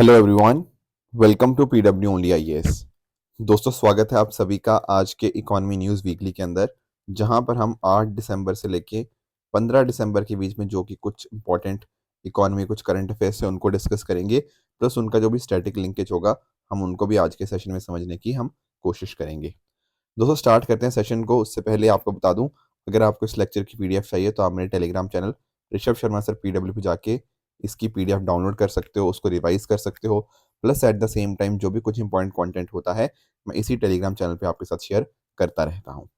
Hello everyone, welcome to PW only IAS. दोस्तों, स्वागत है आप सभी का आज के इकोनॉमी न्यूज़ वीकली के अंदर, जहां पर हम 8 दिसंबर से लेके 15 दिसंबर के बीच में जो कि कुछ इंपॉर्टेंट इकोनॉमी कुछ करंट अफेयर्स है उनको डिस्कस करेंगे। प्लस उनका जो भी स्टैटिक लिंकेज होगा हम उनको भी आज के सेशन में समझने की हम कोशिश करेंगे। दोस्तों, स्टार्ट करते हैं सेशन को। उससे पहले आपको बता दूं, अगर आपको इस लेक्चर की पीडीएफ चाहिए तो आप मेरे Telegram channel Rishabh Sharma sir PW पे जाके इसकी पीडीएफ डाउनलोड कर सकते हो, उसको रिवाइज कर सकते हो। Plus at the same time जो भी कुछ इंपॉर्टेंट कंटेंट होता है मैं इसी टेलीग्राम चैनल पे आपके साथ शेयर करता रहता हूँ।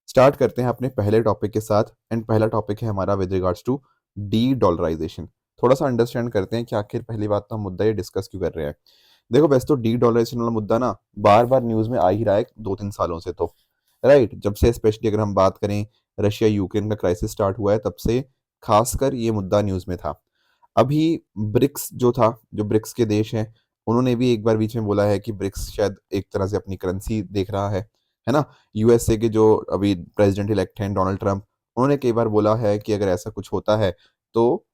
स्टार्ट करते हैं अपने पहले टॉपिक के साथ। एंड पहला टॉपिक है हमारा with regards to de dollarisation. थोड़ा सा अंडरस्टैंड करते हैं कि आखिर पहली बात तो हम मुद्दा ये डिस्कस क्यों कर रहे हैं। देखो, वैसे तो डी डॉलराइजेशन वाला मुद्दा ना बार बार न्यूज में आ ही रहा है 2-3 सालों से, तो राइट जब से स्पेशली अगर हम बात करें रशिया यूक्रेन का क्राइसिस स्टार्ट हुआ है तब से खासकर ये मुद्दा न्यूज में था। अभी ब्रिक्स जो था, जो ब्रिक्स के देश हैं, उन्होंने भी एक बार बीच में बोला है कि ब्रिक्स शायद एक तरह से अपनी करेंसी देख रहा है ना। यूएसए के जो अभी प्रेसिडेंट इलेक्ट हैं डोनाल्ड ट्रंप, उन्होंने कई बार बोला है कि अगर ऐसा कुछ होता है तो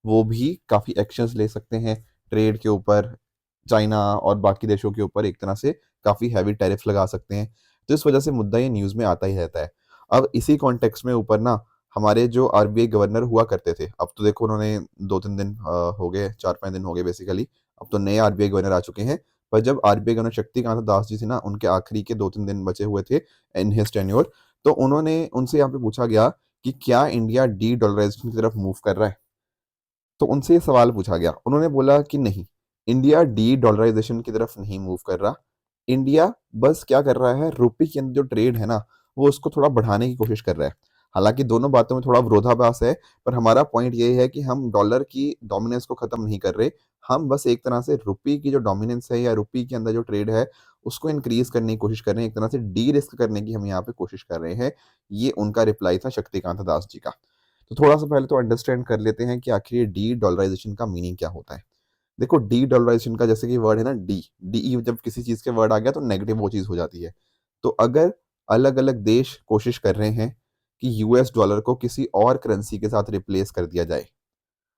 वो भी काफ़ी एक्शंस ले सकते हैं ट्रेड के ऊपर, चाइना और बाकी देशों के ऊपर एक तरह से काफ़ी हैवी टैरिफ लगा सकते हैं। तो इस वजह से मुद्दा ये न्यूज़ में आता ही रहता है। अब इसी कॉन्टेक्स्ट में ऊपर ना हमारे जो आरबीआई गवर्नर हुआ करते थे, अब तो देखो उन्होंने 2-3 दिन हो गए, 4-5 दिन हो गए बेसिकली। अब तो नए आरबीआई गवर्नर आ चुके हैं। पर जब आरबीआई गवर्नर शक्तिकांत दास जी थे ना, उनके आखिरी के 2-3 दिन बचे हुए थे इन हिज टेन्योर, तो उन्होंने उनसे यहाँ पे पूछा गया कि क्या इंडिया डी डॉलराइजेशन की तरफ मूव कर रहा है। तो उनसे ये सवाल पूछा गया, उन्होंने बोला कि नहीं, इंडिया डी डॉलराइजेशन की तरफ नहीं मूव कर रहा। इंडिया बस क्या कर रहा है, रुपये के अंदर जो ट्रेड है ना वो उसको थोड़ा बढ़ाने की कोशिश कर रहा है। हालांकि दोनों बातों में थोड़ा विरोधाभास है, पर हमारा पॉइंट ये है कि हम डॉलर की डोमिनेंस को खत्म नहीं कर रहे। हम बस एक तरह से रुपये की जो डोमिनेंस है या रुपये के अंदर जो ट्रेड है उसको इंक्रीज करने की कोशिश कर रहे हैं, एक तरह से डी रिस्क करने की हम यहाँ पे कोशिश कर रहे हैं। ये उनका रिप्लाई था शक्तिकांत दास जी का। तो थोड़ा सा पहले तो अंडरस्टैंड कर लेते हैं कि आखिर ये डी डॉलराइजेशन का मीनिंग क्या होता है। देखो, डी डॉलराइजेशन का जैसे कि वर्ड है ना, डी डी जब किसी चीज के वर्ड आ गया तो नेगेटिव वो चीज हो जाती है। तो अगर अलग अलग देश कोशिश कर रहे हैं कि यूएस डॉलर को किसी और करेंसी के साथ रिप्लेस कर दिया जाए,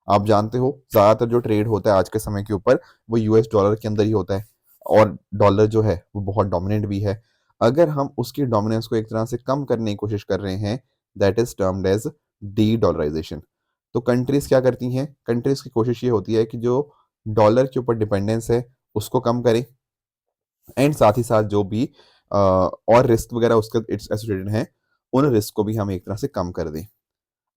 आप जानते हो ज्यादातर जो ट्रेड होता है आज के समय के ऊपर वो यूएस डॉलर के अंदर ही होता है, और डॉलर जो है वो बहुत डोमिनेंट भी है। अगर हम उसकी डोमिनेंस को एक तरह से कम करने की कोशिश कर रहे हैं, that is termed as de dollarisation. तो कंट्रीज क्या करती हैं, कंट्रीज की कोशिश ये होती है कि जो डॉलर के ऊपर डिपेंडेंस है उसको कम करें, एंड साथ ही साथ जो भी और रिस्क वगैरह उसके इट्स एसोसिएटेड हैं उन रिस्क को भी हम एक तरह से कम कर दें।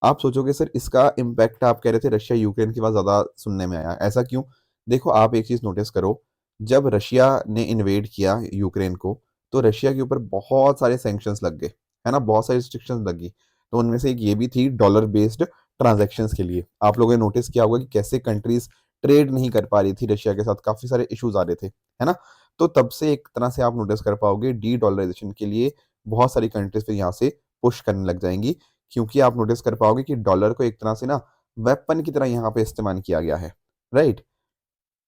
आप सोचोगे सर इसका इम्पैक्ट, आप कह रहे थे रशिया यूक्रेन के बाद ज़्यादा सुनने में आया, ऐसा क्यों? देखो, आप एक चीज़ नोटिस करो, जब रशिया ने इन्वेड किया यूक्रेन को तो रशिया के ऊपर बहुत सारे सैंक्शंस लग गए, है ना, बहुत सारी रिस्ट्रिक्शंस लगी। तो उनमें से एक ये भी थी डॉलर बेस्ड ट्रांजैक्शंस के लिए। आप लोगों ने नोटिस किया होगा कि कैसे कंट्रीज ट्रेड नहीं कर पा रही थी रशिया के साथ, काफ़ी सारे इश्यूज आ रहे थे, है ना। तो तब से एक तरह से आप नोटिस कर पाओगे डी डॉलराइजेशन के लिए बहुत सारी कंट्रीज फिर यहाँ से पुश करने लग जाएंगी, क्योंकि आप नोटिस कर पाओगे कि डॉलर को एक तरह से ना वेपन की तरह यहाँ पे इस्तेमाल किया गया है। राइट,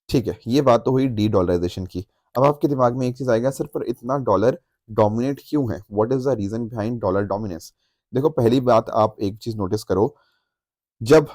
ठीक है, ये बात तो हुई डी डॉलराइजेशन की। अब आपके दिमाग में एक चीज आएगा, सर पर इतना डॉलर डोमिनेट क्यों है, what is the reason behind dollar dominance. देखो, पहली बात आप एक चीज नोटिस करो, जब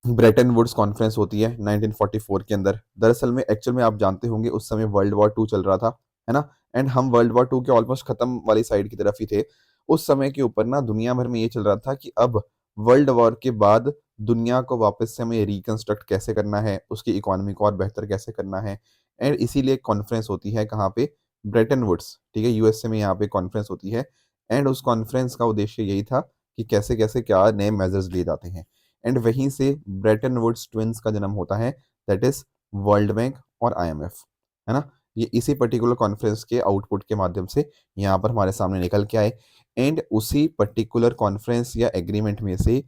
ब्रेटन वुड्स कॉन्फ्रेंस होती है 1944 के अंदर, दरअसल में एक्चुअल में आप जानते होंगे उस समय वर्ल्ड वॉर टू चल रहा था, है ना। एंड हम वर्ल्ड वॉर टू के ऑलमोस्ट खत्म वाली साइड की तरफ ही थे। उस समय के ऊपर ना दुनिया भर में ये चल रहा था कि अब वर्ल्ड वॉर के बाद दुनिया को वापस से हमें रिकंस्ट्रक्ट कैसे करना है, उसकी इकोनॉमी को और बेहतर कैसे करना है। एंड इसीलिए कॉन्फ्रेंस होती है कहाँ पे, ब्रेटन वुड्स, ठीक है, यूएसए में यहाँ पे कॉन्फ्रेंस होती है। एंड उस कॉन्फ्रेंस का उद्देश्य यही था कि कैसे कैसे क्या नए मेजर्स लिए जाते हैं। एंड वहीं से ब्रेटन वुड्स ट्विंस का जन्म होता है, दैट इज वर्ल्ड बैंक और आईएमएफ, है ना। ये इसी पर्टिकुलर कॉन्फ्रेंस के आउटपुट के माध्यम से यहाँ पर हमारे सामने निकल के आए। एंड उसी पर्टिकुलर कॉन्फ्रेंस या एग्रीमेंट में से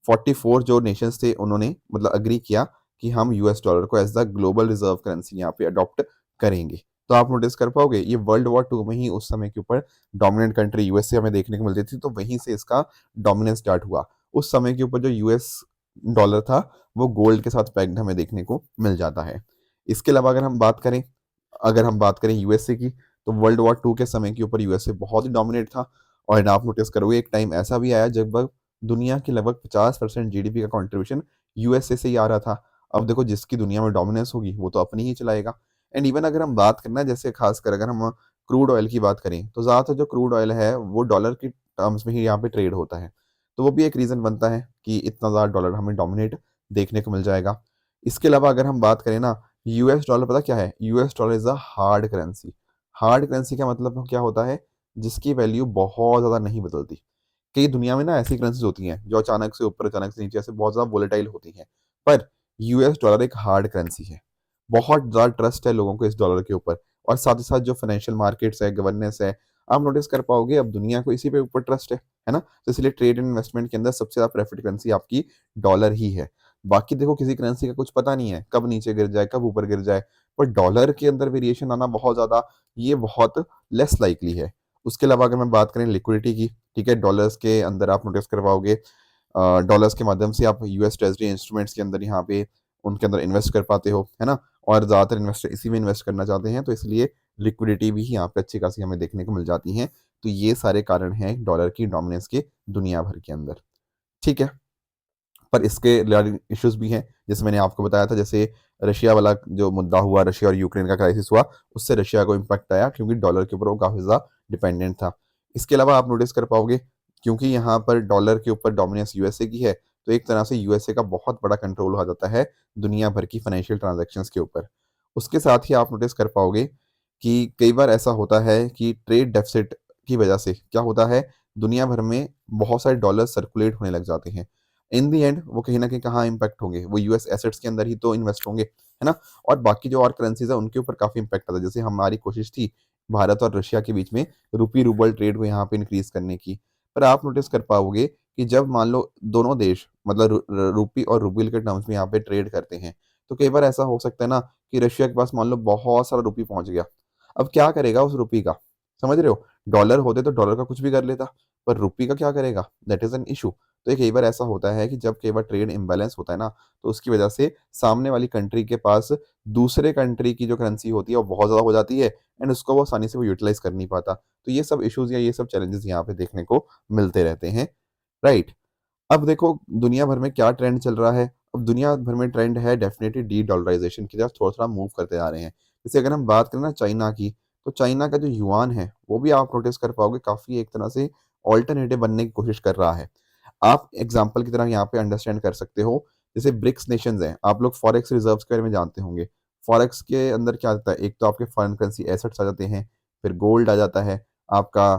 44 जो नेशंस थे उन्होंने मतलब अग्री किया कि हम यूएस डॉलर को as the global reserve currency यहाँ पे अडॉप्ट करेंगे। तो आप नोटिस कर पाओगे ये वर्ल्ड वॉर टू में ही उस समय के ऊपर डोमिनेंट कंट्री यूएसए हमें देखने को मिलती थी, तो वहीं से इसका डोमिनेंस स्टार्ट हुआ। उस समय के ऊपर जो यूएस डॉलर था वो गोल्ड के साथ पैक्ड हमें देखने को मिल जाता है। इसके अलावा अगर हम बात करें यूएसए की, तो वर्ल्ड वॉर टू के समय के ऊपर यूएसए बहुत ही डोमिनेट था। और आप नोटिस करोगे एक टाइम ऐसा भी आया जब दुनिया की लगभग 50% जीडीपी का कंट्रीब्यूशन यूएसए से ही आ रहा था। अब देखो जिसकी दुनिया में डोमिनेंस होगी वो तो अपनी ही चलाएगा। एंड इवन अगर हम बात करना जैसे खासकर अगर हम क्रूड ऑयल की बात करें तो ज़्यादातर जो क्रूड ऑयल है वो डॉलर की टर्म्स में ही यहाँ पे ट्रेड होता है। तो वो भी एक रीज़न बनता है कि इतना ज़्यादा डॉलर हमें डोमिनेट देखने को मिल जाएगा। इसके अलावा अगर हम बात करें ना, यूएस डॉलर पता क्या है? US dollar is a hard currency. Hard currency का मतलब क्या होता है? जिसकी वैल्यू बहुत ज़्यादा नहीं बदलती। कई दुनिया में ना ऐसी करेंसीज होती हैं जो अचानक से ऊपर अचानक से नीचे ऐसे बहुत ज़्यादा वोलेटाइल होती हैं, पर यूएस डॉलर एक हार्ड करेंसी है। बहुत ज़्यादा ट्रस्ट है लोगों को इस डॉलर के ऊपर, और साथ ही साथ जो फाइनेंशियल मार्केट्स है, गवर्नेंस है, आप नोटिस कर पाओगे अब दुनिया को इसी पे ऊपर ट्रस्ट है ना? तो इसलिए ट्रेड एंड इन्वेस्टमेंट के अंदर सबसे ज़्यादा प्रेफर्ड करेंसी आपकी डॉलर ही है। बाकी देखो किसी करेंसी का कुछ पता नहीं है, कब नीचे गिर जाए, कब ऊपर गिर जाए, पर डॉलर के अंदर वेरिएशन आना बहुत ज़्यादा, ये बहुत लेस लाइकली है। उसके अलावा अगर मैं बात करें लिक्विडिटी की, ठीक है, डॉलर्स के अंदर आप नोटिस कर पाओगे डॉलर्स के माध्यम से आप यूएस ट्रेजरी इंस्ट्रूमेंट्स के अंदर यहाँ पे उनके अंदर इन्वेस्ट कर पाते हो, है ना? और ज़्यादातर इन्वेस्टर इसी में इन्वेस्ट करना चाहते हैं, तो इसलिए लिक्विडिटी भी यहाँ पे अच्छी खासी हमें देखने को मिल जाती हैं। तो ये सारे कारण हैं डॉलर की डोमिनेंस के दुनिया भर के अंदर, ठीक है? पर इसके रिगार्डिंग इश्यूज़ भी हैं, जैसे मैंने आपको बताया था, जैसे रशिया वाला जो मुद्दा हुआ, रशिया और यूक्रेन का क्राइसिस हुआ, उससे रशिया को इम्पैक्ट आया क्योंकि डॉलर के ऊपर वो काफ़ी ज़्यादा डिपेंडेंट था। इसके अलावा आप नोटिस कर पाओगे क्योंकि यहाँ पर डॉलर के ऊपर डोमिनेंस यूएसए की है, तो एक तरह से यूएसए का बहुत बड़ा कंट्रोल हो जाता है दुनिया भर की फाइनेंशियल ट्रांज़ैक्शंस के ऊपर। उसके साथ ही आप नोटिस कर पाओगे कि कई बार ऐसा होता है कि ट्रेड डेफ़िसिट की वजह से क्या होता है, दुनिया भर में बहुत सारे डॉलर सर्कुलेट होने लग जाते हैं। इन दी एंड वो कहीं न कहीं कहाँ इम्पैक्ट होंगे? वो यूएस एसेट्स के अंदर ही तो इन्वेस्ट होंगे, है ना? और बाकी जो और करेंसीज़ है उनके ऊपर काफ़ी इम्पैक्ट आता है। जैसे हमारी कोशिश थी भारत और रशिया के बीच में रूपी रूबल ट्रेड को यहाँ पे इंक्रीज़ करने की। पर आप नोटिस कर पाओगे कि जब मान लो दोनों देश मतलब रूपी और रूबल के टर्म्स में यहाँ पे ट्रेड करते हैं, तो कई बार ऐसा हो सकता है ना कि रशिया के पास मान लो बहुत सारा रूपी पहुँच गया। अब क्या करेगा उस रूपी का? समझ रहे हो? डॉलर होते तो डॉलर का कुछ भी कर लेता, पर रूपी का क्या करेगा? That is an issue. तो ये कई बार ऐसा होता है कि जब कई बार ट्रेड इम्बैलेंस होता है ना, तो उसकी वजह से सामने वाली कंट्री के पास दूसरे कंट्री की जो करेंसी होती है वो बहुत ज़्यादा हो जाती है, एंड उसको वो आसानी से वो यूटिलाइज़ कर नहीं पाता। तो ये सब इश्यूज़ या ये सब चैलेंजेस यहाँ पे देखने को मिलते रहते हैं, राइट? अब देखो दुनिया भर में क्या ट्रेंड चल रहा है। अब दुनिया भर में ट्रेंड है डेफ़िनेटली डी-डॉलराइज़ेशन की तरफ थोड़ा-थोड़ा मूव करते आ रहे हैं। जैसे अगर हम बात करें ना चाइना की, तो चाइना का जो युआन है, वो भी आप नोटिस कर पाओगे काफ़ी एक तरह से अल्टरनेटिव बनने की कोशिश कर रहा है। आप एग्ज़ाम्पल की तरह यहाँ पे अंडरस्टैंड कर सकते हो, जैसे ब्रिक्स नेशंस हैं, आप लोग फॉरेक्स रिज़र्व्स के बारे में जानते होंगे। फॉरेक्स के अंदर क्या आता है, एक तो आपके फॉरेन करेंसी एसेट्स आ जाते हैं, फिर गोल्ड आ जाता है, आपका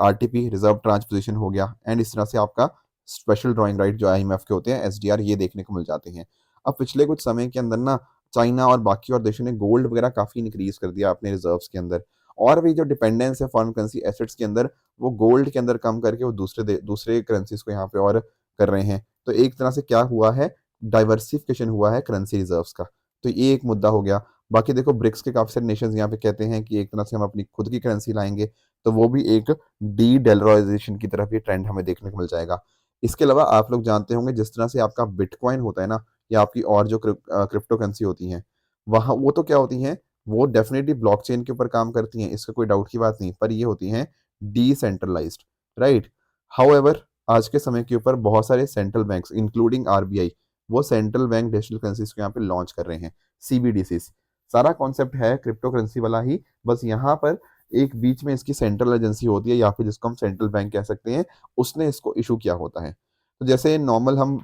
आरटीपी रिज़र्व ट्रांस पोज़ीशन हो गया, एंड इस तरह से आपका स्पेशल ड्राइंग राइट जो आईएमएफ के होते हैं, एसडीआर, ये देखने को मिल जाते हैं। अब पिछले कुछ समय के अंदर ना चाइना और बाकी और देशों ने गोल्ड वगैरह काफ़ी इंक्रीज़ कर दिया अपने रिज़र्व्स के अंदर, और भी जो डिपेंडेंस है फॉरेन करेंसी एसेट्स के अंदर, वो गोल्ड के अंदर कम करके वो दूसरे करेंसीज़ को यहाँ पे और कर रहे हैं। तो एक तरह से क्या हुआ है, डाइवर्सिफ़िकेशन हुआ है करेंसी रिज़र्व्स का। तो ये एक मुद्दा हो गया। बाकी देखो ब्रिक्स के काफ़ी सारे नेशंस यहाँ पे कहते हैं कि एक तरह से हम अपनी खुद की करेंसी लाएँगे, तो वो भी एक डी-डॉलराइज़ेशन की तरफ ये ट्रेंड हमें देखने को मिल जाएगा। इसके अलावा आप लोग जानते होंगे जिस तरह से आपका बिटकॉइन होता है ना, या आपकी और जो क्रिप्टो करेंसी होती हैं, वहाँ वो तो क्या होती हैं, वो डेफ़िनिटली ब्लॉकचेन के ऊपर काम करती हैं, इसका कोई डाउट की बात नहीं, पर ये होती हैं डिसेंट्रलाइज़्ड, राइट? हाउएवर आज के समय के ऊपर बहुत सारे सेंट्रल बैंक्स इंक्लूडिंग आरबीआई, वो सेंट्रल बैंक डिजिटल करेंसीज़ को यहाँ पे लॉन्च कर रहे हैं, सीबीडीसीज़। सारा कॉन्सेप्ट है क्रिप्टो करेंसी वाला ही, बस यहाँ पर एक बीच में इसकी सेंट्रल एजेंसी होती है या फिर जिसको हम सेंट्रल बैंक कह सकते हैं, उसने इसको इश्यू किया होता है। तो जैसे नॉर्मल हम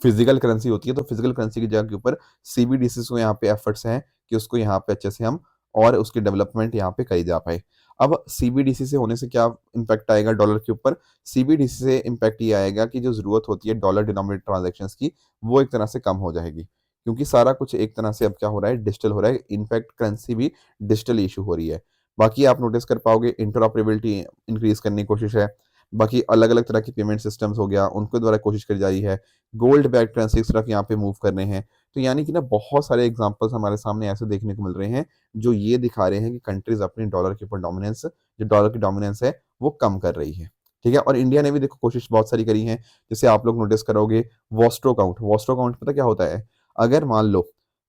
फिजिकल करेंसी होती है, तो फिजिकल करेंसी की जगह के ऊपर सीबीडीसीज़ को यहाँ पे एफर्ट्स हैं कि उसको यहाँ पे अच्छे से हम और उसकी डेवलपमेंट यहाँ पे करी जा पाए। अब सीबीडीसी से होने से क्या इम्पैक्ट आएगा डॉलर के ऊपर? सीबीडीसी से इम्पैक्ट ये आएगा कि जो ज़रूरत होती है डॉलर डिनोमिनेटेड ट्रांज़ैक्शंस की, वो एक तरह से कम हो जाएगी। क्योंकि सारा कुछ एक तरह से अब क्या हो रहा है, डिजिटल हो रहा है, इनफैक्ट करेंसी भी डिजिटल इश्यू हो रही है। बाकी आप नोटिस कर पाओगे इंटरऑपरेबिलिटी इंक्रीज़ करने की कोशिश है। बाकी अलग-अलग तरह के पेमेंट सिस्टम्स हो गया, उनके द्वारा कोशिश करी जा रही है। गोल्ड बैक्ड करेंसी की तरफ यहाँ पे मूव कर रहे हैं। तो यानी कि ना बहुत सारे एग्ज़ाम्पल्स हमारे सामने ऐसे देखने को मिल रहे हैं, जो ये दिखा रहे हैं कि कंट्रीज़ अपनी डॉलर के ऊपर डोमिनेंस, जो डॉलर की डोमिनेंस है, वो कम कर रही है। ठीक है? और इंडिया ने भी देखो कोशिश बहुत सारी करी है। जैसे आप लोग नोटिस करोगे वॉस्ट्रो अकाउंट पता क्या होता है? अगर मान लो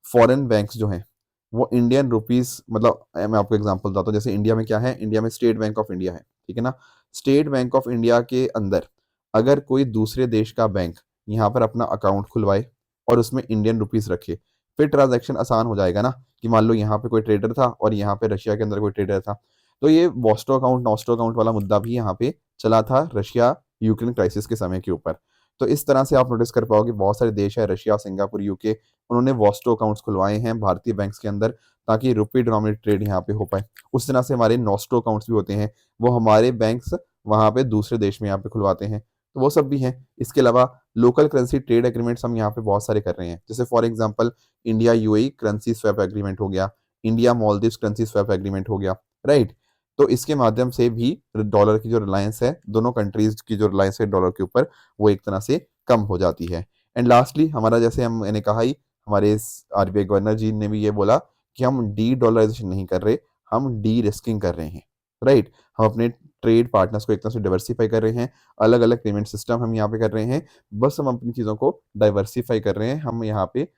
फॉरेन बैंक्स जो हैं, वो इंडियन रुपीज़ मतलब मैं आपको एग्ज़ाम्पल बताता हूँ, जैसे इंडिया में क्या है? इंडिया में स्टेट बैंक ऑफ इंडिया है। ठीक है ना? स्टेट बैंक ऑफ इंडिया के अंदर अगर कोई दूसरे देश का बैंक यहाँ पर अपना अकाउंट खुलवाए, और उसमें इंडियन रुपीस रखे, फिर ट्रांजैक्शन आसान हो जाएगा ना, कि मान लो यहाँ पे कोई ट्रेडर था और यहाँ पे रशिया के अंदर कोई ट्रेडर था। तो ये वॉस्टो अकाउंट नॉस्टो अकाउंट वाला मुद्दा भी यहाँ पे चला था रशिया यूक्रेन क्राइसिस के समय के ऊपर। तो इस तरह से आप नोटिस कर पाओगे बहुत सारे देश है, रशिया, सिंगापुर, यूके, उन्होंने वॉस्टो अकाउंट्स खुलवाए हैं भारतीय बैंक्स के अंदर, ताकि रुपी डिनोमिनेटेड ट्रेड यहाँ पे हो पाए। उस तरह से हमारे नॉस्टो अकाउंट्स भी होते हैं, वो हमारे बैंक्स वहाँ पे दूसरे देश में यहाँ पे खुलवाते हैं, तो वो सब भी हैं। इसके अलावा लोकल करेंसी ट्रेड एग्रीमेंट्स हम यहाँ पे बहुत सारे कर रहे हैं, जैसे for example India UAE currency swap agreement हो गया, India Maldives currency swap agreement हो गया, राइट। तो इसके माध्यम से भी डॉलर की जो रिलायंस है, दोनों कंट्रीज की जो रिलायंस है डॉलर के ऊपर, वो एक तरह से कम हो जाती है। एंड लास्टली हमारा, जैसे हम मैंने कहा ही, हमारे आरबीआई गवर्नर जी ने भी ये बोला कि हम डी डॉलराइजेशन नहीं कर रहे, हम डी रिस्किंग कर रहे हैं, राइट। हम अपने ट्रेड पार्टनर्स को एक तरह से डाइवर्सिफाई कर रहे हैं, अलग अलग पेमेंट सिस्टम हम यहाँ पे कर रहे हैं, बस हम अपनी चीज़ों को डाइवर्सिफाई कर रहे हैं, हम यहाँ पे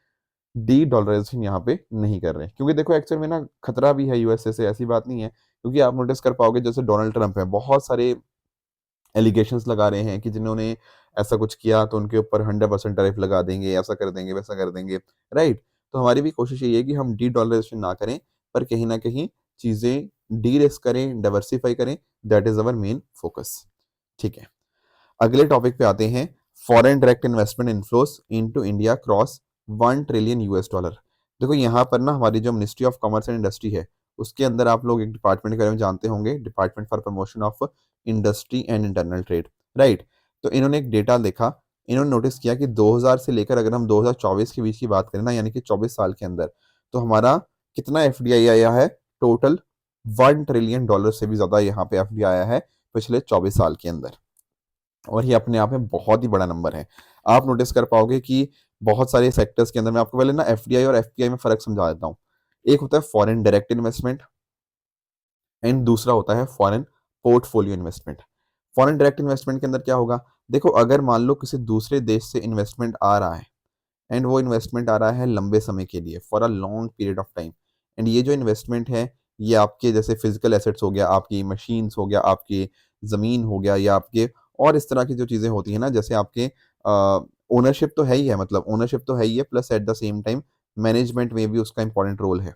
डी डॉलराइजेशन यहाँ पे नहीं कर रहे हैं। क्योंकि देखो एक्चुअल में ना खतरा भी है यूएसए से, ऐसी बात नहीं है, क्योंकि आप नोटिस कर पाओगे जैसे डोनाल्ड ट्रंप है, बहुत सारे एलिगेशंस लगा रहे हैं कि जिन्होंने ऐसा कुछ किया तो उनके ऊपर 100% टैरिफ लगा देंगे, ऐसा कर देंगे, वैसा कर देंगे, राइट। तो हमारी भी कोशिश यही है कि हम डी डॉलराइजेशन ना करें, पर कहीं ना कहीं चीज़ें डी रिस्क करें, डाइवर्सिफाई करें, that is our main focus. ठीक है, अगले टॉपिक पे आते हैं। Foreign direct investment inflows into India cross 1 trillion US dollar. देखो यहाँ पर ना हमारी जो ministry of commerce and industry है, उसके अंदर आप लोग एक डिपार्टमेंट के बारे में जानते होंगे, department for promotion of industry and internal trade, right. तो इन्होंने एक डेटा देखा, इन्होंने नोटिस किया कि 2000 से लेकर अगर हम 2024 के बीच की बात करें ना, यानी कि 24 साल के अंदर, तो हमारा कितना एफडीआई आया है, टोटल 1 ट्रिलियन डॉलर से भी ज्यादा यहाँ पे एफडीआई आया है पिछले 24 साल के अंदर। और ये अपने आप में बहुत ही बड़ा नंबर है। आप नोटिस कर पाओगे कि बहुत सारे सेक्टर्स के अंदर, मैं आपको पहले ना एफडीआई और एफपीआई में फर्क समझा देता हूँ। एक होता है फॉरेन डायरेक्ट इन्वेस्टमेंट एंड दूसरा होता है foreign portfolio investment. Foreign direct investment के अंदर क्या होगा, देखो अगर मान लो किसी दूसरे देश से इन्वेस्टमेंट आ रहा है, एंड वो इन्वेस्टमेंट आ रहा है लंबे समय के लिए, for a long period of time, and ये जो इन्वेस्टमेंट है, ये आपके जैसे फिजिकल एसेट्स हो गया, आपकी मशीन्स हो गया, आपकी ज़मीन हो गया, या आपके और इस तरह की जो चीज़ें होती हैं ना, जैसे आपके ओनरशिप तो है ही है, मतलब ओनरशिप तो है ही है, plus at the same time management में भी उसका इंपॉर्टेंट रोल है।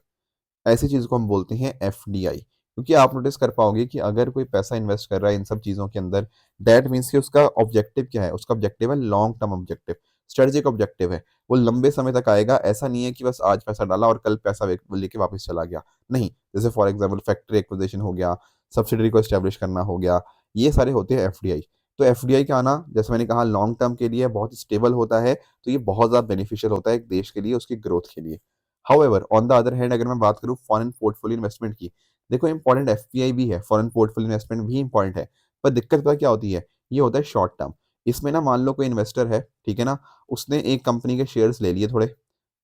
ऐसी चीज़ को हम बोलते हैं एफडीआई। क्योंकि आप नोटिस कर पाओगे कि अगर कोई पैसा इन्वेस्ट कर रहा है इन सब चीज़ों के अंदर, दैट मीन्स कि उसका ऑब्जेक्टिव क्या है, उसका ऑब्जेक्टिव है long term objective, strategic objective है, वो लंबे समय तक आएगा। ऐसा नहीं है कि बस आज पैसा डाला और कल पैसा लेके वापस चला गया, नहीं। जैसे फॉर एग्जाम्पल फैक्ट्री एक्विजिशन हो गया, सब्सिडरी को एस्टेब्लिश करना हो गया, ये सारे होते हैं एफडीआई। तो एफडीआई का आना, जैसे मैंने कहा, लॉन्ग टर्म के लिए बहुत स्टेबल होता है, तो ये बहुत ज़्यादा बेनिफिशियल होता है एक देश के लिए, उसकी ग्रोथ के लिए। However on the other hand, अगर मैं बात करूँ फॉरेन पोर्टफोलियो इन्वेस्टमेंट की, देखो इंपॉर्टेंट एफपीआई भी है, फॉरेन पोर्टफोलियो इन्वेस्टमेंट भी इंपॉर्टेंट है, पर दिक्कत पता क्या होती है, ये होता है शॉर्ट टर्म। इसमें ना मान लो कोई इन्वेस्टर है, ठीक है ना, उसने एक कंपनी के शेयर्स ले लिए थोड़े,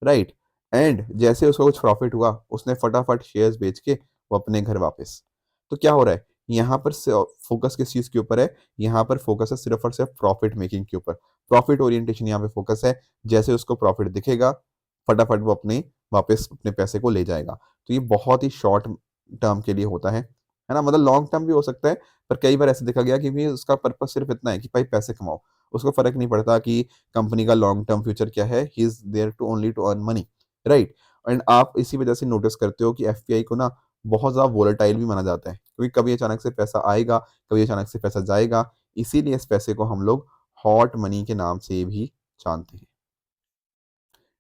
राइट, एंड जैसे उसको कुछ प्रॉफिट हुआ, उसने फटाफट शेयर्स बेच के वो अपने घर वापस। तो क्या हो रहा है यहाँ पर, फोकस किस चीज़ के ऊपर है, यहाँ पर फोकस है सिर्फ और सिर्फ प्रॉफिट मेकिंग के ऊपर, प्रॉफिट ओरिएंटेशन यहाँ पे फोकस है। जैसे उसको प्रॉफिट दिखेगा, फटाफट वो अपने वापस अपने पैसे को ले जाएगा। तो ये बहुत ही शॉर्ट टर्म के लिए होता है ना, मतलब लॉन्ग टर्म भी हो सकता है, पर कई बार ऐसे देखा गया कि भी उसका पर्पस सिर्फ इतना है कि भाई पैसे कमाओ, उसको फर्क नहीं पड़ता कि कंपनी का लॉन्ग टर्म फ्यूचर क्या है, he is there to only to earn money, right. And आप इसी वजह से नोटिस करते हो कि एफपीआई को ना बहुत ज़्यादा वोलेटाइल भी माना जाता है, क्योंकि कभी अचानक से पैसा आएगा, कभी अचानक से पैसा जाएगा, इसीलिए इस पैसे को हम लोग हॉट मनी के नाम से भी जानते हैं।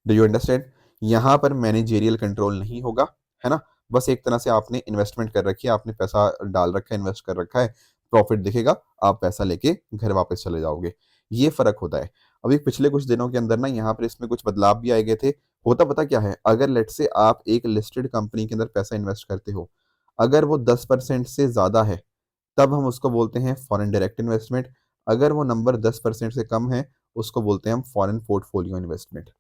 Do you understand? यहाँ पर मैनेजेरियल कंट्रोल नहीं होगा, है ना। बस एक तरह से आपने इन्वेस्टमेंट कर रखी है, आपने पैसा डाल रखा है, इन्वेस्ट कर रखा है, प्रॉफिट दिखेगा, आप पैसा लेके घर वापस चले जाओगे, ये फर्क होता है। अभी पिछले कुछ दिनों के अंदर ना यहाँ पर इसमें कुछ बदलाव भी आए गए थे। होता पता क्या है, अगर लेट से आप एक लिस्टेड कंपनी के अंदर पैसा इन्वेस्ट करते हो, अगर वो 10% से ज़्यादा है, तब हम उसको बोलते हैं फॉरेन डायरेक्ट इन्वेस्टमेंट। अगर वो नंबर 10% से कम है, उसको बोलते हैं हम foreign portfolio investment.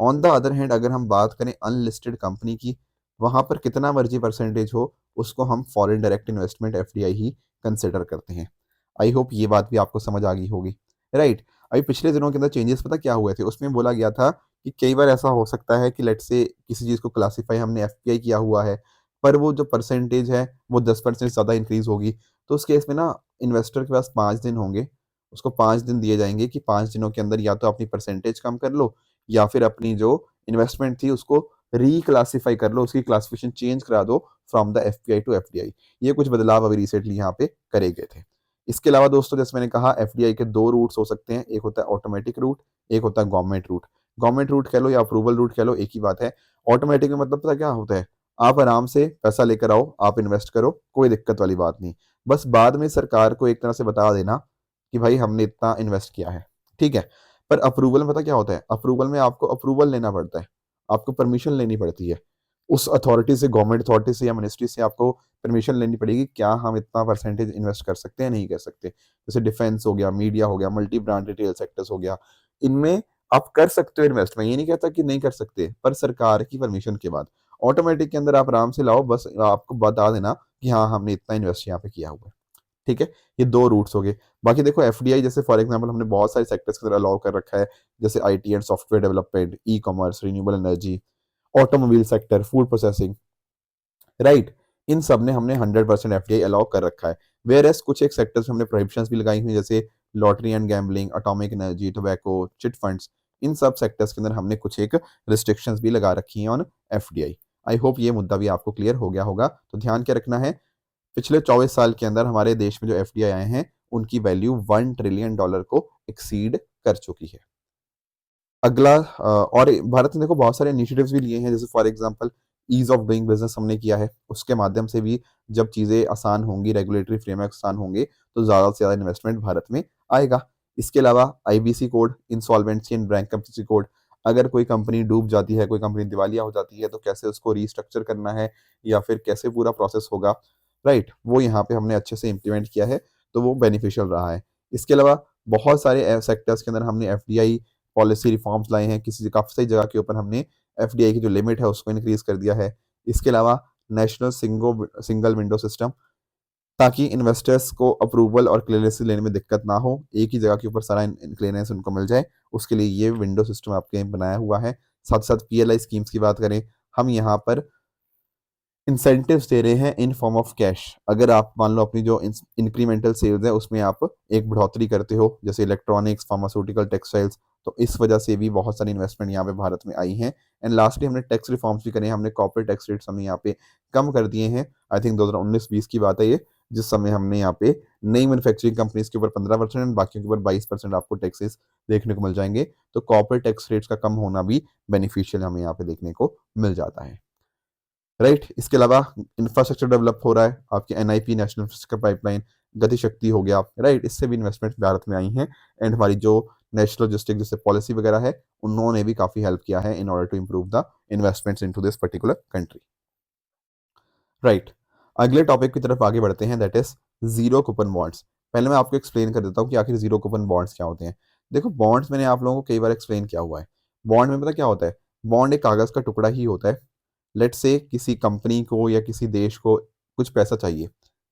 On the other hand, अगर हम बात करें अनलिस्टेड कंपनी की, वहां पर कितना मर्जी परसेंटेज हो, उसको हम फॉरेन डायरेक्ट इन्वेस्टमेंट एफडीआई ही कंसिडर करते हैं। आई होप ये बात भी आपको समझ आ गई होगी, राइट। अभी पिछले दिनों के अंदर चेंजेस पता क्या हुए थे, उसमें बोला गया था कि कई बार ऐसा हो सकता है कि लेट से किसी चीज़ को क्लासीफाई हमने एफपीआई किया हुआ है, पर वो जो परसेंटेज है वो 10% से ज़्यादा इंक्रीज होगी। तो उस केस में ना इन्वेस्टर के पास 5 दिन होंगे, उसको 5 दिन दिए जाएंगे कि 5 दिनों के अंदर या तो अपनी परसेंटेज कम कर लो, या फिर अपनी जो इन्वेस्टमेंट थी उसको रीक्लासिफाई कर लो, उसकी क्लासिफिकेशन चेंज करा दो from the FPI to FDI. ये कुछ बदलाव अभी रिसेंटली यहाँ पे करे गए थे। इसके अलावा दोस्तों जैसे मैंने कहा एफडीआई के दो रूट्स हो सकते हैं, एक होता है ऑटोमेटिक रूट, एक होता है गवर्नमेंट रूट। गवर्नमेंट रूट कह लो या अप्रूवल रूट कह लो, एक ही बात है। ऑटोमेटिक में मतलब पता क्या होता है, आप आराम से पैसा लेकर आओ, आप इन्वेस्ट करो, कोई दिक्कत वाली बात नहीं। बस बाद में सरकार को एक तरह से बता देना कि भाई हमने इतना इन्वेस्ट किया है, ठीक है। पर अप्रूवल में पता क्या होता है, अप्रूवल में आपको अप्रूवल लेना पड़ता है, आपको परमिशन लेनी पड़ती है उस अथॉरिटी से, गवर्नमेंट अथॉरिटी से या मिनिस्ट्री से आपको परमिशन लेनी पड़ेगी, क्या हम इतना परसेंटेज इन्वेस्ट कर सकते हैं नहीं कर सकते। जैसे डिफेंस हो गया, मीडिया हो गया, मल्टी ब्रांड रिटेल सेक्टर्स हो गया, इनमें आप कर सकते हो इन्वेस्ट, मैं ये नहीं कहता कि नहीं कर सकते, पर सरकार की परमिशन के बाद। ऑटोमेटिक के अंदर आप आराम से लाओ, बस आपको बता देना कि हाँ हमने इतना इन्वेस्ट यहाँ पे किया हुआ है, ठीक है। ये दो रूट्स हो गए। बाकी देखो एफडीआई जैसे फॉर एग्जांपल हमने बहुत सारे सेक्टर्स के अंदर अलाउ कर रखा है, जैसे IT and software development, e commerce, renewable energy, automobile sector, food processing, right. इन सब ने हमने 100% एफडीआई अलाउ कर रखा है। वेयर एस कुछ एक सेक्टर्स में हमने प्रोहिबिशंस भी लगाई हुई, जैसे lottery and gambling, atomic energy, tobacco, chit funds, इन सब सेक्टर्स के अंदर हमने कुछ एक रिस्ट्रिक्शंस भी लगा रखी हैं ऑन एफडीआई। आई होप ये मुद्दा भी आपको क्लियर हो गया होगा। तो ध्यान क्या रखना है, पिछले 24 साल के अंदर हमारे देश में जो एफडीआई आए हैं उनकी वैल्यू $1 ट्रिलियन को एक्सीड कर चुकी है। अगला और भारत ने देखो बहुत सारे इनिशिएटिव्स भी लिए हैं, जैसे for example ease of doing business हमने किया है, उसके माध्यम से भी जब चीज़ें आसान होंगी, रेगुलेटरी फ्रेमवर्क आसान होंगे, तो ज़्यादा से ज़्यादा इन्वेस्टमेंट भारत में आएगा। इसके अलावा IBC code, insolvency and bankruptcy code, अगर कोई कंपनी डूब जाती है, कोई कंपनी दिवालिया हो जाती है, तो कैसे उसको रीस्ट्रक्चर करना है या फिर कैसे पूरा प्रोसेस होगा, राइट, वो यहाँ पे हमने अच्छे से इम्प्लीमेंट किया है, तो वो बेनिफिशियल रहा है। इसके अलावा बहुत सारे सेक्टर्स के अंदर हमने एफडीआई पॉलिसी रिफॉर्म्स लाए हैं, किसी काफ़ी सारी जगह के ऊपर हमने एफडीआई की जो लिमिट है उसको इंक्रीज कर दिया है। इसके अलावा नेशनल सिंगल विंडो सिस्टम, ताकि इन्वेस्टर्स को अप्रूवल और क्लियरेंस लेने में दिक्कत ना हो, एक ही जगह के ऊपर सारा क्लियरेंस उनको मिल जाए, उसके लिए ये विंडो सिस्टम आपके बनाया हुआ है। साथ साथ पीएलआई स्कीम्स की बात करें, हम यहाँ पर इंसेंटिव्स दे रहे हैं इन फॉर्म ऑफ कैश। अगर आप मान लो अपनी जो इंक्रीमेंटल सेल्स है उसमें आप एक बढ़ोतरी करते हो, जैसे इलेक्ट्रॉनिक्स, फार्मास्यूटिकल, टेक्सटाइल्स, तो इस वजह से भी बहुत सारी इन्वेस्टमेंट यहाँ पे भारत में आई हैं। एंड लास्टली हमने टैक्स रिफॉर्म्स भी करे हैं, हमने कॉर्पोरेट टैक्स रेट्स हमने यहाँ पे कम कर दिए हैं। आई थिंक 2019-20 की बात है ये, जिस समय हमने यहाँ पे नई मैन्युफैक्चरिंग कंपनीज के ऊपर 15% बाकी के ऊपर 22% आपको टैक्सेस देखने को मिल जाएंगे। तो कॉर्पोरेट टैक्स रेट्स का कम होना भी बेनिफिशियल हमें यहाँ पे देखने को मिल जाता है, राइट। इसके अलावा इंफ्रास्ट्रक्चर डेवलप हो रहा है, आपके एनआईपी, नेशनल इंफ्रास्ट्रक्चर पाइपलाइन, गति शक्ति हो गया, राइट, इससे भी इन्वेस्टमेंट भारत में आई हैं। एंड हमारी जो नेशनल लॉजिस्टिक जैसे पॉलिसी वगैरह है, उन्होंने भी काफ़ी हेल्प किया है in order to improve the investments into this particular country, right. अगले टॉपिक की तरफ आगे बढ़ते हैं, that is zero coupon bonds. पहले मैं आपको एक्सप्लेन कर देता हूँ कि आखिर जीरो कूपन बॉन्ड्स क्या होते हैं। देखो बॉन्ड्स मैंने आप लोगों को कई बार एक्सप्लेन किया हुआ है। बॉन्ड में पता क्या होता है, बॉन्ड एक कागज़ का टुकड़ा ही होता है। लेट से किसी कंपनी को या किसी देश को कुछ पैसा चाहिए,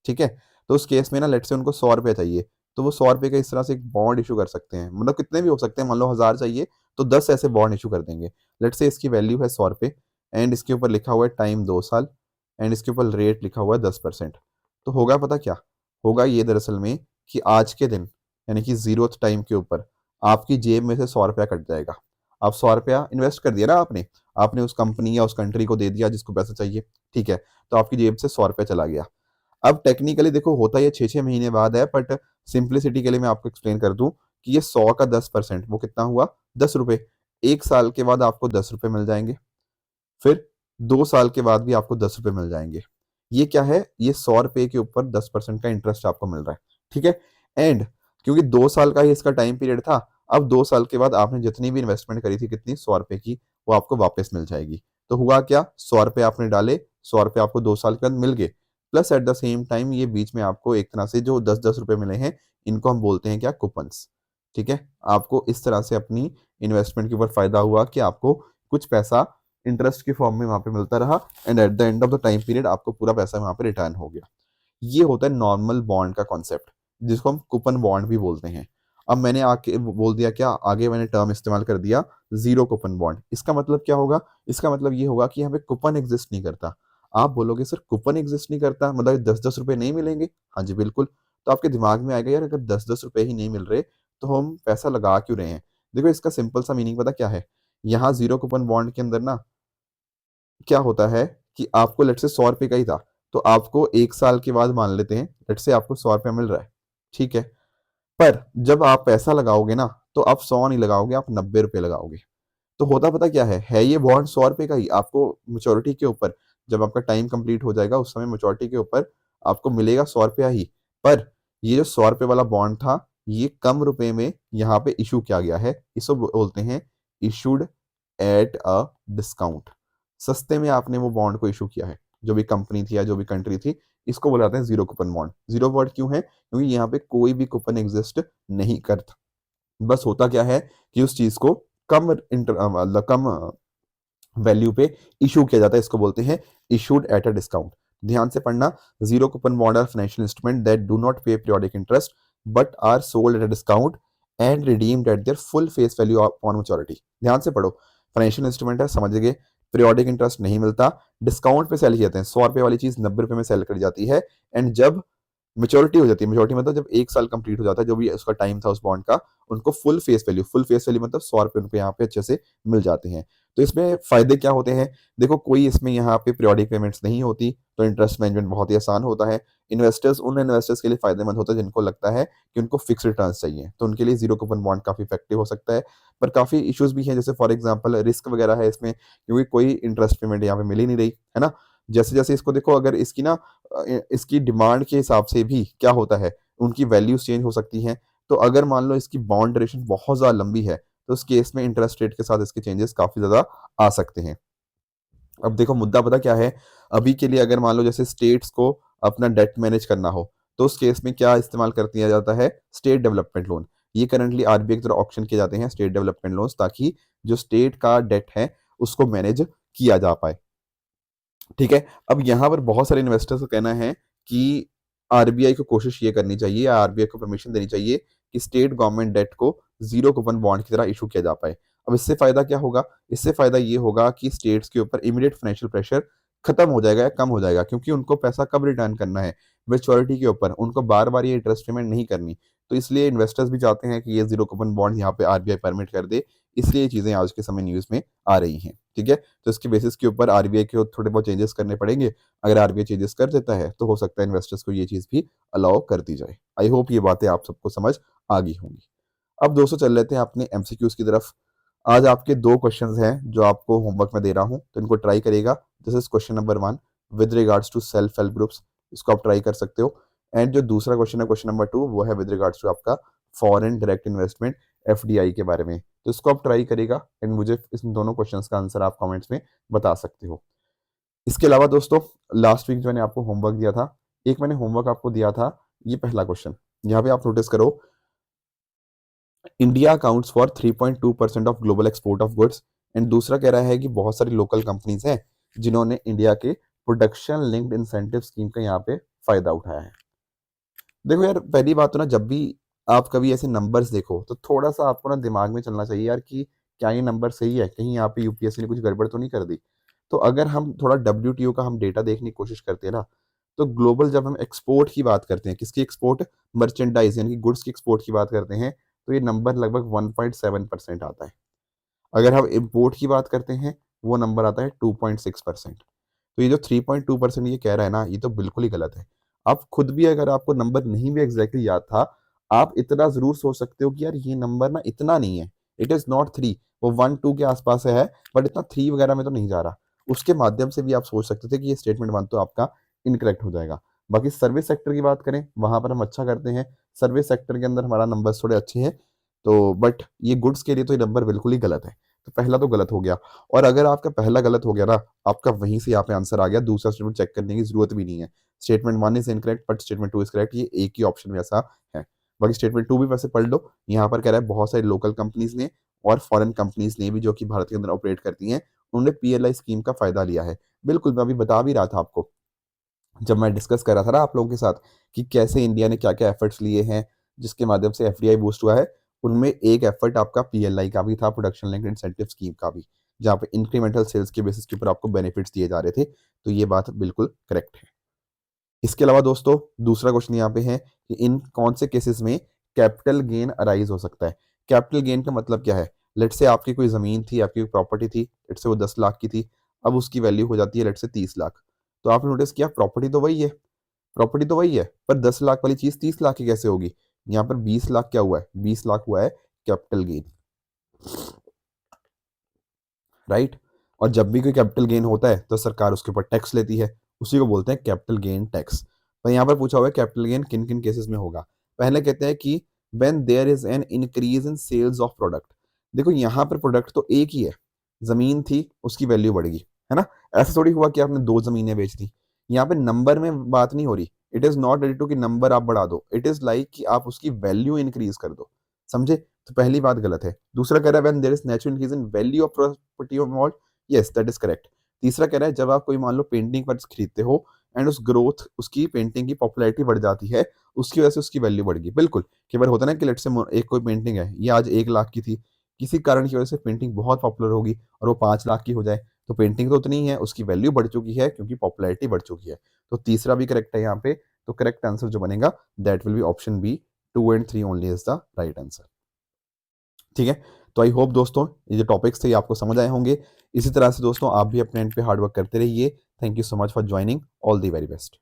ठीक है, तो उस केस में ना लेट से उनको 100 रुपये चाहिए, तो वो 100 रुपये का इस तरह से एक बॉन्ड इशू कर सकते हैं, मतलब कितने भी हो सकते हैं, मान लो 1000 चाहिए तो 10 ऐसे बॉन्ड इशू कर देंगे। लेट से इसकी वैल्यू है 100 रुपये, एंड इसके ऊपर लिखा हुआ है टाइम 2 साल, एंड इसके ऊपर रेट लिखा हुआ है 10%। तो होगा पता क्या होगा ये दरअसल में, कि आज के दिन यानी कि जीरोथ टाइम के ऊपर आपकी जेब में से 100 रुपया कट जाएगा। आप 100 रुपया इन्वेस्ट कर दिया ना आपने, आपने उस कंपनी या उस कंट्री को दे दिया जिसको पैसा चाहिए, ठीक है, तो आपकी जेब से 100 रुपया चला गया। अब टेक्निकली देखो होता ये 6-6 महीने बाद है, बट सिंप्लिसिटी के लिए मैं आपको एक्सप्लेन कर दूं कि ये 100 का 10% वो कितना हुआ, 10 रुपये। 1 साल के बाद आपको 10 रुपये मिल जाएंगे, फिर 2 साल के बाद भी आपको 10 रुपये मिल जाएंगे। ये क्या है, ये 100 रुपये के ऊपर 10% का इंटरेस्ट आपको मिल रहा है, ठीक है। एंड क्योंकि 2 साल का ही इसका टाइम पीरियड था, अब 2 साल के बाद आपने जितनी भी इन्वेस्टमेंट करी थी कितनी, 100 रुपये की, वो आपको वापस मिल जाएगी। तो हुआ क्या, 100 रुपये आपने डाले, 100 रुपये आपको 2 साल के बाद मिल गए, plus at the same time ये बीच में आपको एक तरह से जो 10-10 रुपये मिले हैं, इनको हम बोलते हैं क्या, कूपन्स, ठीक है। आपको इस तरह से अपनी इन्वेस्टमेंट के ऊपर फायदा हुआ कि आपको कुछ पैसा इंटरेस्ट की फॉर्म में वहां पे मिलता रहा, and at the end of the time period आपको पूरा पैसा वहां पे रिटर्न हो गया। ये होता है नॉर्मल बॉन्ड का कॉन्सेप्ट, जिसको हम कूपन बॉन्ड भी बोलते हैं। अब मैंने आके बोल दिया क्या, आगे मैंने टर्म इस्तेमाल कर दिया जीरो कूपन बॉन्ड। इसका मतलब क्या होगा, इसका मतलब ये होगा कि यहाँ पे कूपन एग्जिस्ट नहीं करता। आप बोलोगे सर कूपन एग्जिस्ट नहीं करता मतलब 10-10 रुपए नहीं मिलेंगे, हाँ जी बिल्कुल। तो आपके दिमाग में आएगा यार अगर 10-10 रुपए ही नहीं मिल रहे तो हम पैसा लगा क्यों रहे हैं। देखो इसका सिंपल सा मीनिंग पता क्या है, यहाँ जीरो कूपन बॉन्ड के अंदर ना क्या होता है कि आपको लेट से 100 रुपये का ही था, तो आपको 1 साल के बाद मान लेते हैं लेट से आपको 100 रुपया मिल रहा है, ठीक है। पर जब आप पैसा लगाओगे ना, तो आप 100 नहीं लगाओगे, आप 90 रुपये लगाओगे। तो होता पता क्या है ये बॉन्ड 100 रुपये का ही आपको मेच्योरिटी के ऊपर, जब आपका टाइम कंप्लीट हो जाएगा उस समय मेच्योरिटी के ऊपर आपको मिलेगा 100 रुपया ही। पर ये जो 100 रुपये वाला बॉन्ड था, ये कम रुपए में यहाँ पे इशू किया गया है, इसको बोलते हैं इशूड एट अ डिस्काउंट। सस्ते में आपने वो बॉन्ड को इशू किया है, जो भी कंपनी थी या जो भी कंट्री थी, इसको बुलाते हैं zero coupon bond. Zero bond क्यों है? क्योंकि यहाँ पे कोई भी कूपन एग्जिस्ट नहीं करता। बस होता क्या है कि उस चीज को मतलब कम वैल्यू पे इशू किया जाता है, इसको बोलते हैं इशूड एट अ डिस्काउंट। ध्यान से पढ़ना, zero coupon bond are financial instrument that do not pay periodic interest but are sold at a discount and redeemed at their full face value on maturity. ध्यान से पढ़ो, financial instrument है, समझ गए, periodic interest नहीं मिलता, discount पे cell किए जाते हैं, 100 रुपये वाली चीज 90 रुपये में सेल करी जाती है, एंड जब मेच्योरिटी हो जाती है, मेच्योरिटी मतलब जब 1 साल कंप्लीट हो जाता है, जो भी उसका टाइम था उस बॉन्ड का, उनको फुल फेस वैल्यू मतलब 100 रुपये उनको यहाँ पे अच्छे से मिल जाते हैं। तो इसमें फायदे क्या होते हैं? देखो, कोई इसमें यहाँ पे पीरियोडिक पेमेंट्स नहीं होती, तो इंटरेस्ट मैनेजमेंट बहुत ही आसान होता है। उन इन्वेस्टर्स के लिए फायदेमंद होता है जिनको लगता है कि उनको फिक्स रिटर्न चाहिए, तो उनके लिए जीरो कूपन बॉन्ड काफी इफेक्टिव हो सकता है। पर काफी इश्यूज भी हैं, जैसे फॉर एग्जाम्पल रिस्क वगैरह है इसमें, क्योंकि कोई इंटरेस्ट पेमेंट यहाँ पे मिल ही नहीं रही है ना। जैसे जैसे इसको देखो, अगर इसकी ना इसकी डिमांड के हिसाब से भी क्या होता है, उनकी वैल्यूज चेंज हो सकती हैं। तो अगर मान लो इसकी बॉन्ड ड्यूरेशन बहुत ज्यादा लंबी है, तो उस केस में इंटरेस्ट रेट के साथ इसके चेंजेस काफी ज्यादा आ सकते हैं। अब देखो, मुद्दा पता क्या है, अभी के लिए अगर मान लो जैसे स्टेट्स को अपना डेट मैनेज करना हो, तो उस केस में क्या इस्तेमाल कर दिया जाता है? State development loan. ये करंटली आरबीआई की तरफ ऑप्शन किए जाते हैं स्टेट डेवलपमेंट लोन्स, ताकि जो स्टेट का डेट है उसको मैनेज किया जा पाए, ठीक है। अब यहाँ पर बहुत सारे इन्वेस्टर्स का कहना है कि आरबीआई को कोशिश ये करनी चाहिए, आरबीआई को परमिशन देनी चाहिए कि स्टेट गवर्नमेंट डेट को जीरो कूपन बॉन्ड की तरह इशू किया जा पाए। अब इससे फायदा क्या होगा? इससे फायदा ये होगा कि स्टेट्स के ऊपर इमीडिएट फाइनेंशियल प्रेशर खत्म हो जाएगा या कम हो जाएगा, क्योंकि उनको पैसा कब रिटर्न करना है? मेच्योरिटी के ऊपर, उनको बार बार ये इंटरेस्ट पेमेंट नहीं करनी। तो इसलिए इन्वेस्टर्स भी चाहते हैं कि ये जीरो कूपन बॉन्ड यहाँ पे आरबीआई परमिट कर दे, इसलिए ये चीजें आज के समय न्यूज में आ रही हैं, ठीक है। तो इसके बेसिस के ऊपर आरबीआई को थोड़े बहुत चेंजेस करने पड़ेंगे। अगर आरबीआई चेंजेस कर देता है तो हो सकता है इन्वेस्टर्स को ये चीज भी अलाउ कर दी जाए। आई होप ये बातें आप सबको समझ आ गई होंगी। अब दोस्तों चल लेते हैं अपने एमसीक्यूज की तरफ। आज आपके 2 क्वेश्चंस हैं जो आपको होमवर्क में दे रहा हूं, तो इनको ट्राई करेगा। This is question number 1 with regards to self help groups, इसको आप ट्राई कर सकते हो। एंड जो दूसरा क्वेश्चन है, क्वेश्चन नंबर 2, वो है विद रिगार्ड्स टू आपका फॉरेन डायरेक्ट इन्वेस्टमेंट, एफडीआई के बारे में। तो इसको आप ट्राई करेगा एंड मुझे इन दोनों क्वेश्चंस का आंसर आप कमेंट्स में बता सकते हो। इसके अलावा दोस्तों, लास्ट वीक जो मैंने आपको होमवर्क दिया था, एक मैंने होमवर्क आपको दिया था, ये पहला क्वेश्चन यहाँ पे आप नोटिस करो, India accounts for 3.2% of global export of goods. And दूसरा कह रहा है कि बहुत सारी लोकल कंपनीज हैं जिन्होंने इंडिया के प्रोडक्शन लिंक्ड इंसेंटिव स्कीम का यहाँ पे फायदा उठाया है। देखो यार, पहली बात तो ना, जब भी आप कभी ऐसे नंबर्स देखो तो थोड़ा सा आपको ना दिमाग में चलना चाहिए यार कि क्या ये नंबर सही है, कहीं यहाँ पे यूपीएससी ने कुछ गड़बड़ तो नहीं कर दी। तो अगर हम थोड़ा डब्ल्यूटीओ का हम डेटा देखने की कोशिश करते हैं ना, तो ग्लोबल जब हम एक्सपोर्ट की बात करते हैं, किसकी एक्सपोर्ट? मर्चेंडाइज यानी कि गुड्स की एक्सपोर्ट की बात करते हैं, तो ये नंबर लगभग 1.7% आता है। अगर हम इम्पोर्ट की बात करते हैं, वो नंबर आता है 2.6%। तो ये जो 3.2% ये कह रहा है ना, ये तो बिल्कुल ही गलत है। आप खुद भी, अगर आपको नंबर नहीं भी एग्जैक्टली याद था, आप इतना जरूर सोच सकते हो कि यार ये नंबर ना इतना नहीं है, इट इज नॉट 3, वो 1 2 के आसपास है, बट इतना 3 वगैरह में तो नहीं जा रहा। उसके माध्यम से भी आप सोच सकते थे कि ये स्टेटमेंट 1 तो आपका इनकरेक्ट हो जाएगा। बाकी सर्विस सेक्टर की बात करें, वहां पर हम अच्छा करते हैं, सर्विस सेक्टर के अंदर हमारा नंबर थोड़े अच्छे हैं। तो बट ये गुड्स के लिए तो ये नंबर बिल्कुल ही गलत है। तो पहला तो गलत हो गया। और अगर आपका पहला गलत हो गया ना, आपका वहीं से यहाँ पे आंसर आ गया, दूसरा स्टेटमेंट चेक करने की जरूरत भी नहीं है। Statement 1 is incorrect but statement 2 is correct, ये एक ही ऑप्शन में ऐसा है। बाकी स्टेटमेंट 2 भी वैसे पढ़ लो, यहाँ पर कह रहा है बहुत सारी लोकल कंपनीज ने और फॉरेन कंपनीज ने भी, जो कि भारत के अंदर ऑपरेट करती हैं, उन्होंने पीएलआई स्कीम का फायदा लिया है। बिल्कुल, मैं अभी बता भी रहा था आपको, जब मैं डिस्कस कर रहा था ना आप लोगों के साथ कि कैसे इंडिया ने क्या क्या एफर्ट्स लिए हैं जिसके माध्यम से एफडीआई बूस्ट हुआ है, उनमें एक एफर्ट आपका पीएलआई का भी था, प्रोडक्शन लिंक्ड इंसेंटिव स्कीम का भी, जहाँ पे इंक्रीमेंटल सेल्स के बेसिस के ऊपर आपको बेनिफिट्स दिए जा रहे थे। तो ये बात बिल्कुल करेक्ट है। इसके अलावा दोस्तों, दूसरा क्वेश्चन यहाँ पे है कि इन कौन से केसेस में कैपिटल गेन अराइज हो सकता है। कैपिटल गेन का मतलब क्या है? लेट से आपकी कोई ज़मीन थी, आपकी कोई प्रॉपर्टी थी, लेट से वो 10 लाख की थी, अब उसकी वैल्यू हो जाती है लेट से 30 लाख। तो आपने नोटिस किया प्रॉपर्टी तो वही है, पर 10 लाख वाली चीज़ 30 लाख की कैसे होगी? यहाँ पर 20 लाख क्या हुआ है? 20 लाख हुआ है कैपिटल गेन, राइट? और जब भी कोई कैपिटल गेन होता है तो सरकार उसके ऊपर टैक्स लेती है, उसी को बोलते हैं कैपिटल गेन टैक्स। तो यहाँ पर पूछा हुआ है कैपिटल गेन किन किन केसेस में होगा। पहले कहते हैं कि when there is an increase in sales of product. देखो यहाँ पर प्रोडक्ट तो एक ही है, जमीन थी उसकी वैल्यू बढ़ गई, है ना? ऐसा थोड़ी हुआ कि आपने 2 जमीनें बेच दी। यहाँ पे नंबर में बात नहीं हो रही। It is not related to कि नंबर आप बढ़ा दो, इट इज लाइक कि आप उसकी वैल्यू इंक्रीज कर दो। समझे? तो पहली बात गलत है। दूसरा कह रहा है when there is natural increase in value of property involve. Yes, that is correct. तीसरा कह रहा है जब आप कोई मान लो पेंटिंग पर खरीदते हो एंड उस ग्रोथ उसकी पेंटिंग की पॉपुलैरिटी बढ़ जाती है, उसकी वजह से उसकी वैल्यू बढ़ गई। बिल्कुल, कई बार होता है ना कि लेट से एक कोई पेंटिंग है, ये आज 1 लाख की थी, किसी कारण की वजह से पेंटिंग बहुत पॉपुलर होगी और वो 5 लाख की हो जाए, तो पेंटिंग तो उतनी ही है, उसकी वैल्यू बढ़ चुकी है क्योंकि पॉपुलैरिटी बढ़ चुकी है। तो तीसरा भी करेक्ट है यहाँ पे। तो करेक्ट आंसर जो बनेगा that will be option B, 2 and 3 only is the right answer. ठीक है, तो आई होप दोस्तों ये जो टॉपिक्स थे ये आपको समझ आए होंगे। इसी तरह से दोस्तों आप भी अपने एंड पे हार्ड वर्क करते रहिए। Thank you so much for joining. All the very best.